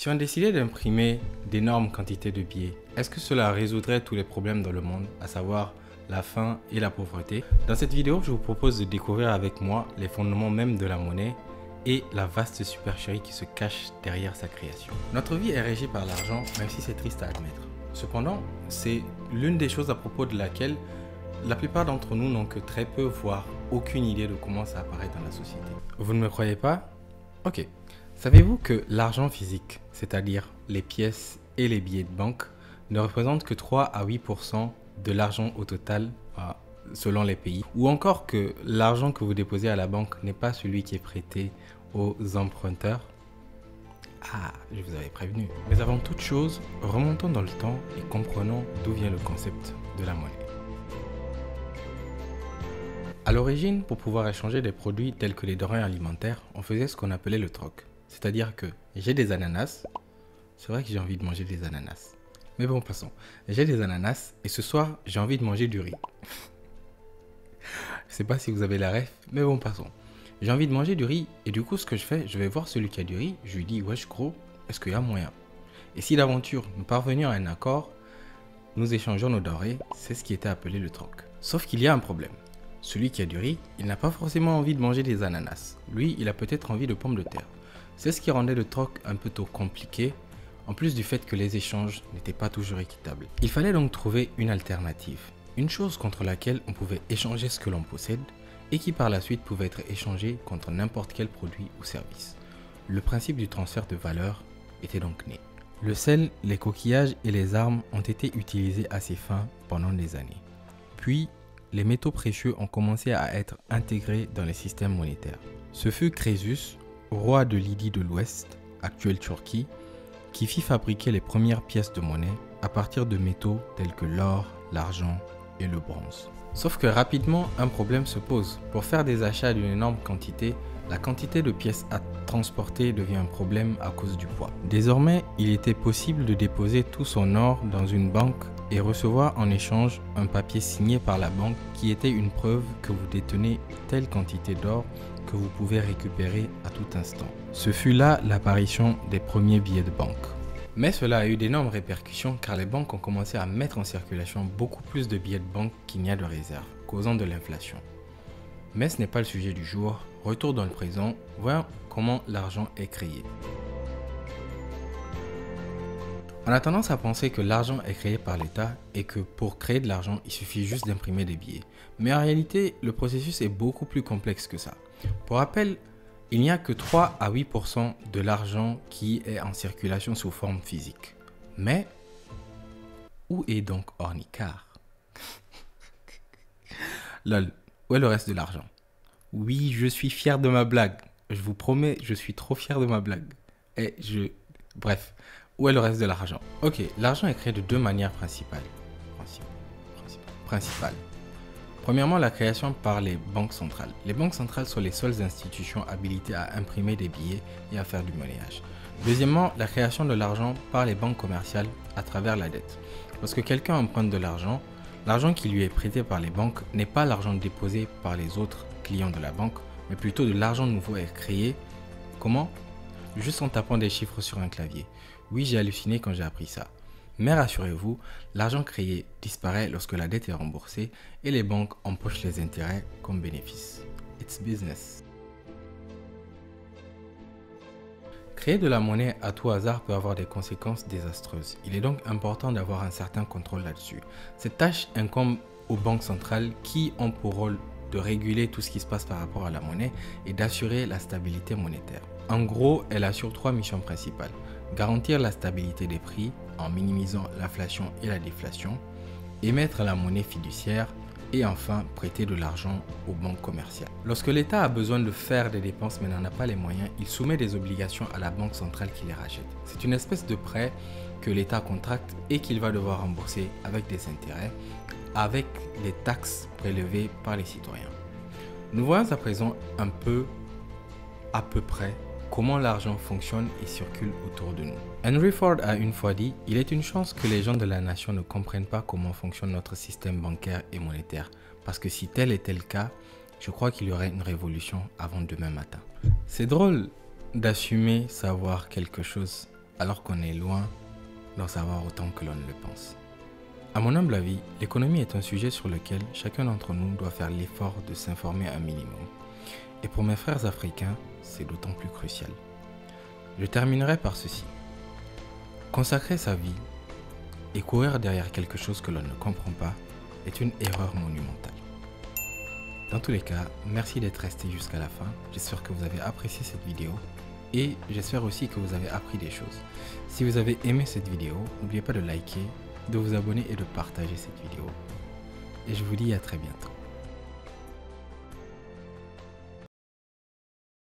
Si on décidait d'imprimer d'énormes quantités de billets, est-ce que cela résoudrait tous les problèmes dans le monde, à savoir la faim et la pauvreté? Dans cette vidéo, je vous propose de découvrir avec moi les fondements même de la monnaie et la vaste supercherie qui se cache derrière sa création. Notre vie est régie par l'argent, même si c'est triste à admettre. Cependant, c'est l'une des choses à propos de laquelle la plupart d'entre nous n'ont que très peu, voire aucune idée de comment ça apparaît dans la société. Vous ne me croyez pas? Ok. Savez-vous que l'argent physique, c'est-à-dire les pièces et les billets de banque, ne représentent que 3 à 8% de l'argent au total selon les pays? Ou encore que l'argent que vous déposez à la banque n'est pas celui qui est prêté aux emprunteurs? Ah, je vous avais prévenu. Mais avant toute chose, remontons dans le temps et comprenons d'où vient le concept de la monnaie. À l'origine, pour pouvoir échanger des produits tels que les denrées alimentaires, on faisait ce qu'on appelait le troc. C'est-à-dire que j'ai des ananas, c'est vrai que j'ai envie de manger des ananas. Mais bon, passons. J'ai des ananas et ce soir, j'ai envie de manger du riz. Je sais pas si vous avez la ref, mais bon, passons. J'ai envie de manger du riz et du coup, ce que je fais, je vais voir celui qui a du riz, je lui dis, wesh gros, est-ce qu'il y a moyen? Et si d'aventure nous parvenions à un accord, nous échangeons nos denrées, c'est ce qui était appelé le troc. Sauf qu'il y a un problème. Celui qui a du riz, il n'a pas forcément envie de manger des ananas. Lui, il a peut-être envie de pommes de terre. C'est ce qui rendait le troc un peu trop compliqué, en plus du fait que les échanges n'étaient pas toujours équitables. Il fallait donc trouver une alternative, une chose contre laquelle on pouvait échanger ce que l'on possède et qui par la suite pouvait être échangé contre n'importe quel produit ou service. Le principe du transfert de valeur était donc né. Le sel, les coquillages et les armes ont été utilisés à ces fins pendant des années. Puis, les métaux précieux ont commencé à être intégrés dans les systèmes monétaires. Ce fut Crésus, roi de Lydie de l'Ouest, actuelle Turquie, qui fit fabriquer les premières pièces de monnaie à partir de métaux tels que l'or, l'argent et le bronze. Sauf que rapidement, un problème se pose. Pour faire des achats d'une énorme quantité, la quantité de pièces à transporter devient un problème à cause du poids. Désormais, il était possible de déposer tout son or dans une banque et recevoir en échange un papier signé par la banque qui était une preuve que vous détenez telle quantité d'or que vous pouvez récupérer à tout instant. Ce fut là l'apparition des premiers billets de banque. Mais cela a eu d'énormes répercussions car les banques ont commencé à mettre en circulation beaucoup plus de billets de banque qu'il n'y a de réserve, causant de l'inflation. Mais ce n'est pas le sujet du jour. Retour dans le présent, voyons comment l'argent est créé. On a tendance à penser que l'argent est créé par l'État et que pour créer de l'argent, il suffit juste d'imprimer des billets. Mais en réalité, le processus est beaucoup plus complexe que ça. Pour rappel, il n'y a que 3 à 8% de l'argent qui est en circulation sous forme physique. Mais, où est donc Ornicar? Lol, où est le reste de l'argent? Oui, je suis fier de ma blague. Je vous promets, je suis trop fier de ma blague. Bref, où est le reste de l'argent? Ok, l'argent est créé de deux manières principales. Premièrement, la création par les banques centrales. Les banques centrales sont les seules institutions habilitées à imprimer des billets et à faire du monnayage. Deuxièmement, la création de l'argent par les banques commerciales à travers la dette. Lorsque quelqu'un emprunte de l'argent, l'argent qui lui est prêté par les banques n'est pas l'argent déposé par les autres clients de la banque, mais plutôt de l'argent nouveau est créé. Comment? Juste en tapant des chiffres sur un clavier. Oui, j'ai halluciné quand j'ai appris ça. Mais rassurez-vous, l'argent créé disparaît lorsque la dette est remboursée et les banques empochent les intérêts comme bénéfice. It's business. Créer de la monnaie à tout hasard peut avoir des conséquences désastreuses. Il est donc important d'avoir un certain contrôle là-dessus. Cette tâche incombe aux banques centrales qui ont pour rôle de réguler tout ce qui se passe par rapport à la monnaie et d'assurer la stabilité monétaire. En gros, elle assure 3 missions principales. Garantir la stabilité des prix en minimisant l'inflation et la déflation, émettre la monnaie fiduciaire et enfin prêter de l'argent aux banques commerciales. Lorsque l'État a besoin de faire des dépenses mais n'en a pas les moyens, il soumet des obligations à la banque centrale qui les rachète. C'est une espèce de prêt que l'État contracte et qu'il va devoir rembourser avec des intérêts, avec les taxes prélevées par les citoyens. Nous voyons à présent à peu près, comment l'argent fonctionne et circule autour de nous. Henry Ford a une fois dit « Il est une chance que les gens de la nation ne comprennent pas comment fonctionne notre système bancaire et monétaire, parce que si tel était le cas, je crois qu'il y aurait une révolution avant demain matin. » C'est drôle d'assumer savoir quelque chose alors qu'on est loin d'en savoir autant que l'on ne le pense. À mon humble avis, l'économie est un sujet sur lequel chacun d'entre nous doit faire l'effort de s'informer un minimum. Et pour mes frères africains, c'est d'autant plus crucial. Je terminerai par ceci. Consacrer sa vie et courir derrière quelque chose que l'on ne comprend pas est une erreur monumentale. Dans tous les cas, merci d'être resté jusqu'à la fin. J'espère que vous avez apprécié cette vidéo et j'espère aussi que vous avez appris des choses. Si vous avez aimé cette vidéo, n'oubliez pas de liker, de vous abonner et de partager cette vidéo. Et je vous dis à très bientôt.